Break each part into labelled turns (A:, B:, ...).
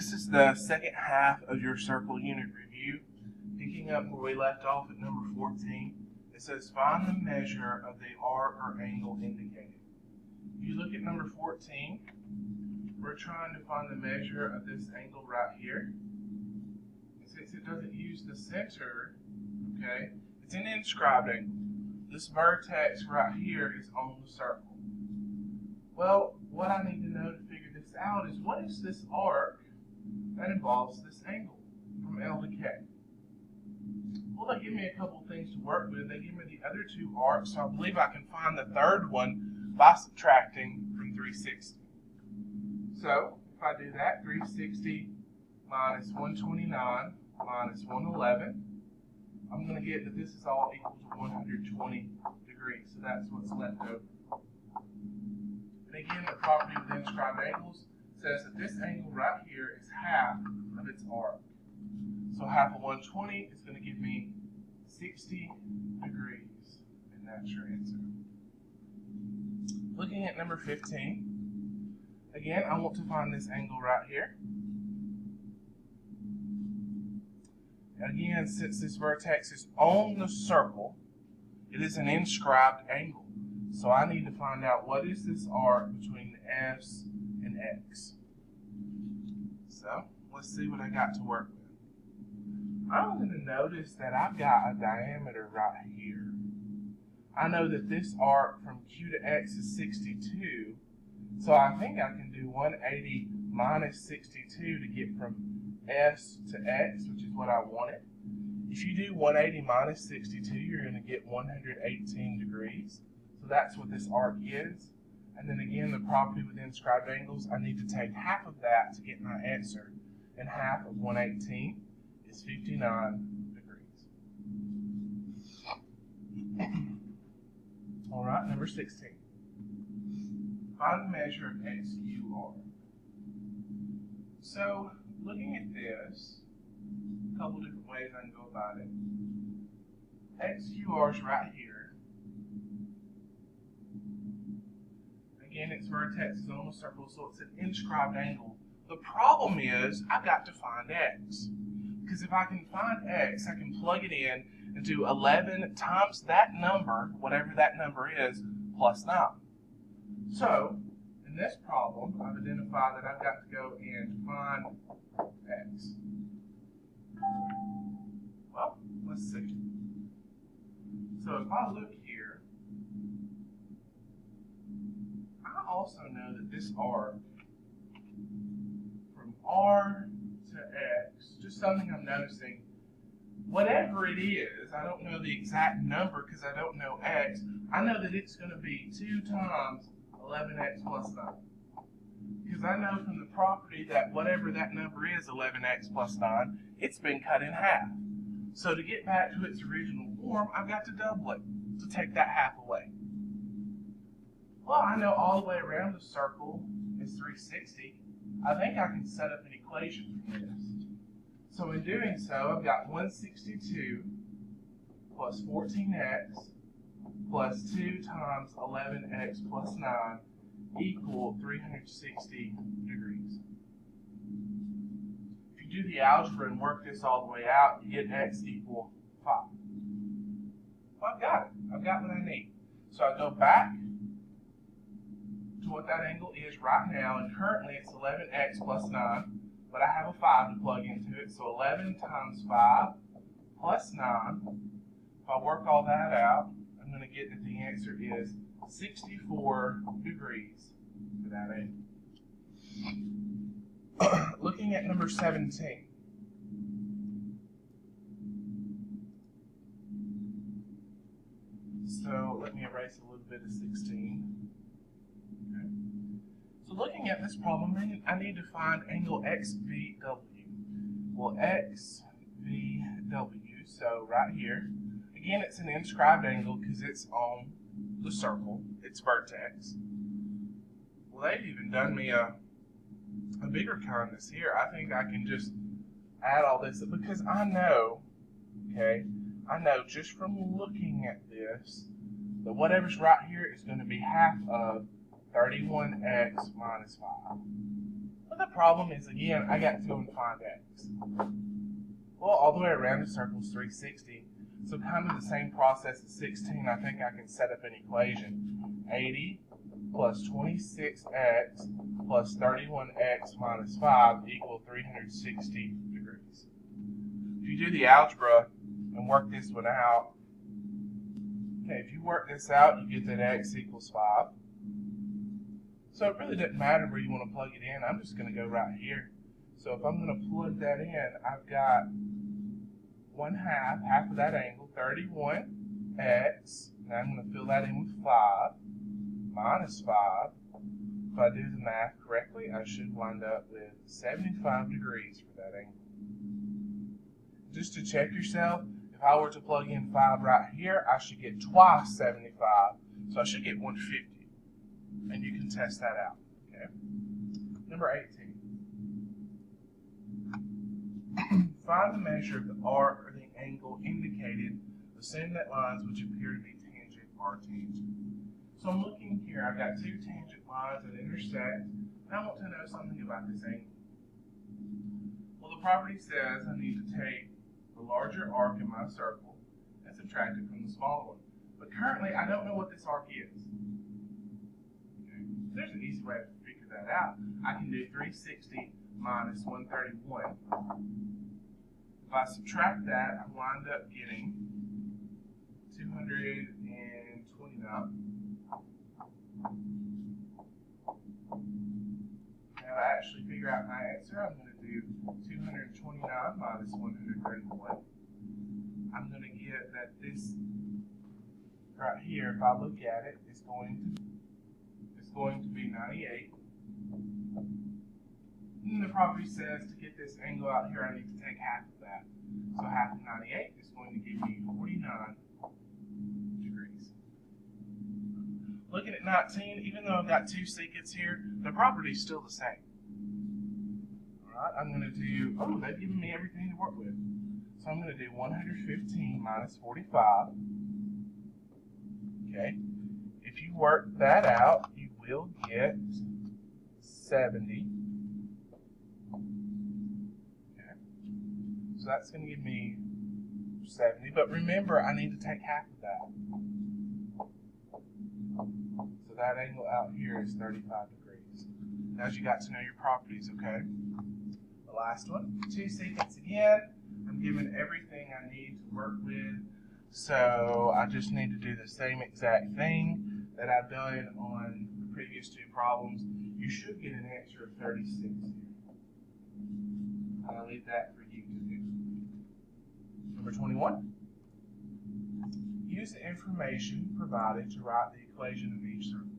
A: This is the second half of your circle unit review. Picking up where we left off at number 14, it says find the measure of the arc or angle indicated. If you look at number 14, we're trying to find the measure of this angle right here. And since it doesn't use the center, okay, it's an inscribed angle. This vertex right here is on the circle. Well, what I need to know to figure this out is what is this arc that involves this angle from L to K? Well, they give me a couple things to work with. They give me the other two arcs, so I believe I can find the third one by subtracting from 360. So, if I do that, 360 minus 129 minus 111, I'm going to get that this is all equal to 120 degrees. So that's what's left over. And again, the property with inscribed angles says that this angle right here is half of its arc. So half of 120 is going to give me 60 degrees, and that's your answer. Looking at number 15, again, I want to find this angle right here. Again, since this vertex is on the circle, it is an inscribed angle. So I need to find out what is this arc between S and X. So let's see what I got to work with. I'm going to notice that I've got a diameter right here. I know that this arc from Q to X is 62, so I think I can do 180 minus 62 to get from S to X, which is what I wanted. If you do 180 minus 62, you're going to get 118 degrees. So that's what this arc is. And then again, the property with inscribed angles, I need to take half of that to get my answer. And half of 118 is 59 degrees. All right, number 16. Find the measure of XQR. So, looking at this, a couple different ways I can go about it. XQR is right here. Again, its vertex is on the circle, so it's an inscribed angle. The problem is, I've got to find X. Because if I can find X, I can plug it in and do 11 times that number, whatever that number is, plus 9. So, in this problem, I've identified that I've got to go and find X. Well, let's see. So if I look here, I also know that this arc from R to X, just something I'm noticing, whatever it is, I don't know the exact number because I don't know X, I know that it's going to be 2 times 11x plus 9. Because I know from the property that whatever that number is, 11x plus 9, it's been cut in half. So to get back to its original form, I've got to double it to take that half away. Well, I know all the way around the circle is 360. I think I can set up an equation for this. So in doing so, I've got 162 plus 14x plus 2 times 11x plus 9 equal 360 degrees. If you do the algebra and work this all the way out, you get x equal 5. Well, I've got it. I've got what I need. So I go back to what that angle is right now, and currently it's 11x plus 9, but I have a 5 to plug into it, so 11 times 5 plus 9. If I work all that out, I'm going to get that the answer is 64 degrees for that angle. Looking at number 17. So let me erase a little bit of 16. Okay. So looking at this problem, I need to find angle XVW. Well, XVW, so right here, again, it's an inscribed angle because it's on the circle, its vertex. Well, they've even done me a bigger kindness here. I think I can just add all this because I know, okay, I know just from looking at this that whatever's right here is going to be half of 31x minus 5. But the problem is, again, I got to go and find x. Well, all the way around the circle is 360. So kind of the same process as 16, I think I can set up an equation. 80 plus 26x plus 31x minus 5 equals 360 degrees. If you do the algebra and work this one out, okay, if you work this out, you get that x equals 5. So it really doesn't matter where you want to plug it in. I'm just going to go right here. So if I'm going to plug that in, I've got 1/2, half of that angle, 31x. Now I'm going to fill that in with 5 minus 5. If I do the math correctly, I should wind up with 75 degrees for that angle. Just to check yourself, if I were to plug in 5 right here, I should get twice 75. So I should get 150. And you can test that out. Okay. Number 18. Find the measure of the arc or the angle indicated. Assume that lines which appear to be tangent are tangent. So I'm looking here. I've got two tangent lines that intersect. And I want to know something about this angle. Well, the property says I need to take the larger arc in my circle and subtract it from the smaller one. But currently, I don't know what this arc is. There's an easy way to figure that out. I can do 360 minus 131. If I subtract that, I wind up getting 229. Now to actually figure out my answer, I'm going to do 229 minus 131. I'm going to get that this right here, if I look at it, is going to be 98. And the property says to get this angle out here, I need to take half of that. So half of 98 is going to give me 49 degrees. Looking at 19, even though I've got two secants here, the property is still the same. Alright, I'm going to do, they've given me everything to work with. So I'm going to do 115 minus 45. Okay. If you work that out, you will get 70. Okay. So that's going to give me 70. But remember, I need to take half of that. So that angle out here is 35 degrees. Now you got to know your properties, okay? The last one, two secants again. I'm given everything I need to work with. So I just need to do the same exact thing that I've done on the previous two problems. You should get an answer of 36 here. I'll leave that for you to do. Number 21. Use the information provided to write the equation of each circle.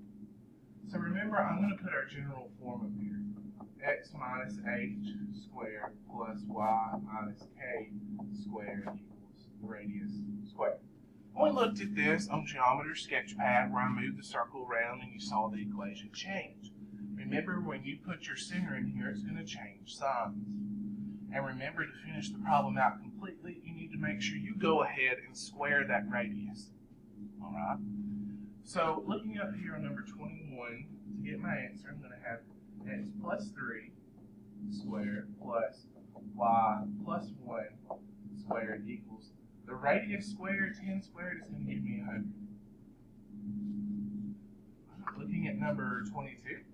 A: So remember, I'm going to put our general form up here. X minus h squared plus y minus k squared equals the radius squared. We looked at this on Geometry Sketchpad where I moved the circle around and you saw the equation change. Remember, when you put your center in here, it's going to change signs. And remember, to finish the problem out completely, you need to make sure you go ahead and square that radius. Alright? So, looking up here on number 21, to get my answer, I'm going to have x plus 3 squared plus y plus 1 squared equals the radius squared, 10 squared is going to give me 100. Looking at number 22,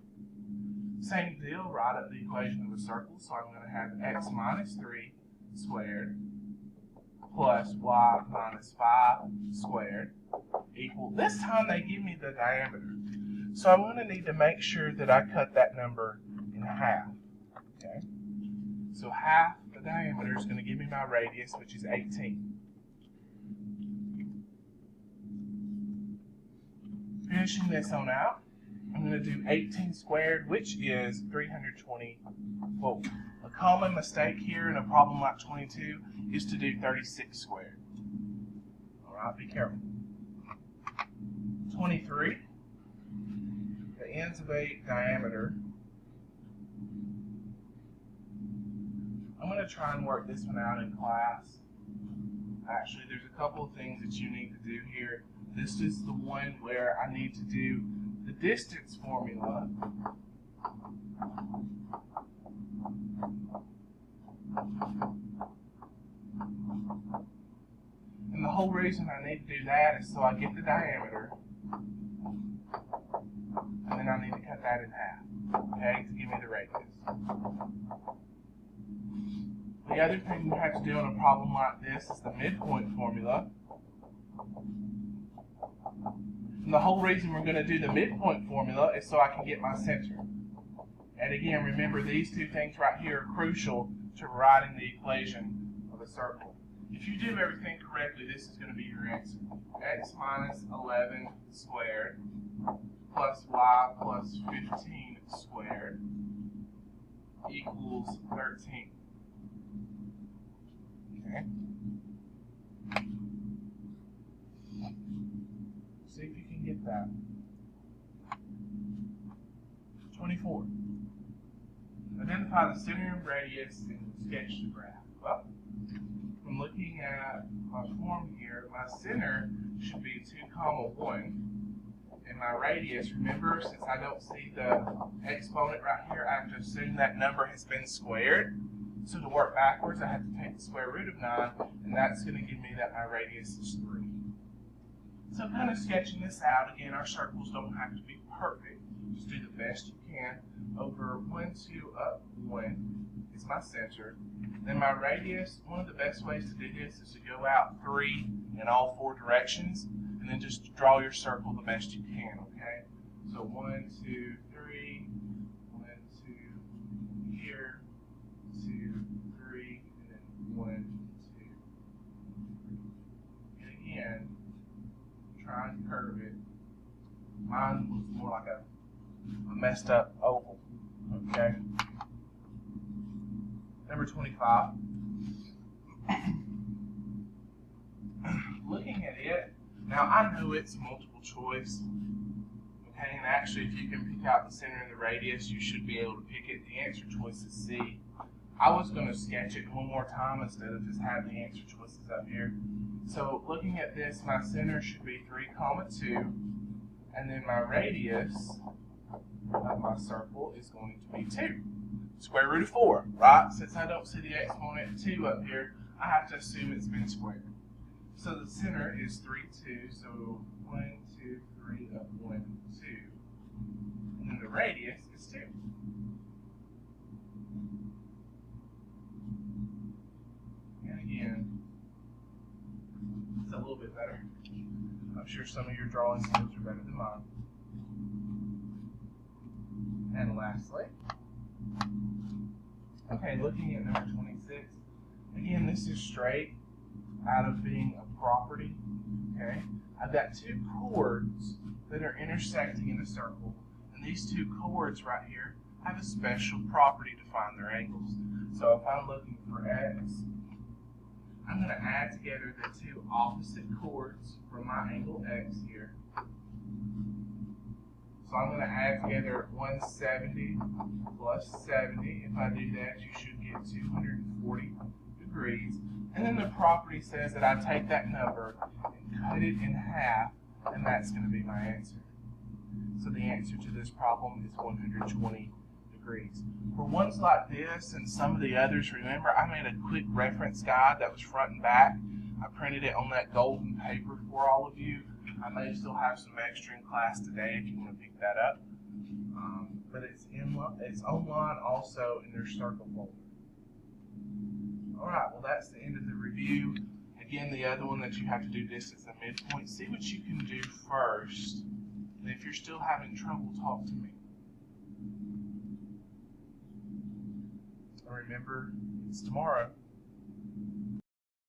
A: same deal, write up the equation of a circle. So I'm going to have x minus 3 squared plus y minus 5 squared equal, this time they give me the diameter. So I'm going to need to make sure that I cut that number in half. Okay. So half the diameter is going to give me my radius, which is 18. Finishing this on out, I'm going to do 18 squared, which is 320 volts. A common mistake here in a problem like 22 is to do 36 squared. Alright, be careful. 23, the ends of a diameter. I'm going to try and work this one out in class. Actually, there's a couple of things that you need to do here. This is the one where I need to do the distance formula whole reason I need to do that is so I get the diameter, and then I need to cut that in half, okay, to give me the radius. The other thing you have to do on a problem like this is the midpoint formula. And the whole reason we're going to do the midpoint formula is so I can get my center. And again, remember these two things right here are crucial to writing the equation of a circle. If you do everything correctly, this is going to be your answer. X minus 11 squared plus y plus 15 squared equals 13. Okay. See if you can get that. 24. Identify the center and radius and sketch the graph. Well, from looking at my form here, my center should be 2, 1. And my radius, remember, since I don't see the exponent right here, I have to assume that number has been squared. So to work backwards, I have to take the square root of 9, and that's going to give me that my radius is 3. So kind of sketching this out, again, our circles don't have to be perfect. Just do the best you can. Over 1, 2, up 1 is my center. Then my radius, one of the best ways to do this is to go out 3 in all 4 directions, and then just draw your circle the best you can, okay? So 1, 2, 3, 1, 2, here, 2, 3, and then 1, 2, 3. And again, try and curve it. Mine was more like a messed up oval, okay? Number 25. Looking at it, now I know it's multiple choice, okay, and actually if you can pick out the center and the radius, you should be able to pick it. The answer choice is C. I was going to sketch it one more time instead of just having the answer choices up here. So looking at this, my center should be 3, 2, and then my radius of my circle is going to be 2. Square root of 4, right? Since I don't see the exponent 2 up here, I have to assume it's been squared. So the center is 3, 2, so 1, 2, 3, up 1, 2. And then the radius is 2. And again, it's a little bit better. I'm sure some of your drawing skills are better than mine. And lastly, okay, looking at number 26, again, this is straight out of being a property, okay? I've got 2 chords that are intersecting in a circle, and these 2 chords right here have a special property to find their angles. So if I'm looking for X, I'm going to add together the 2 opposite chords from my angle X here. So I'm going to add together 170 plus 70. If I do that, you should get 240 degrees. And then the property says that I take that number and cut it in half, and that's going to be my answer. So the answer to this problem is 120 degrees. For ones like this and some of the others, remember I made a quick reference guide that was front and back. I printed it on that golden paper for all of you. I may still have some extra in class today if you want to pick that up. But it's online also in their circle folder. Alright, well that's the end of the review. Again, the other one that you have to do distance and midpoint. See what you can do first. And if you're still having trouble, talk to me. And remember, it's tomorrow.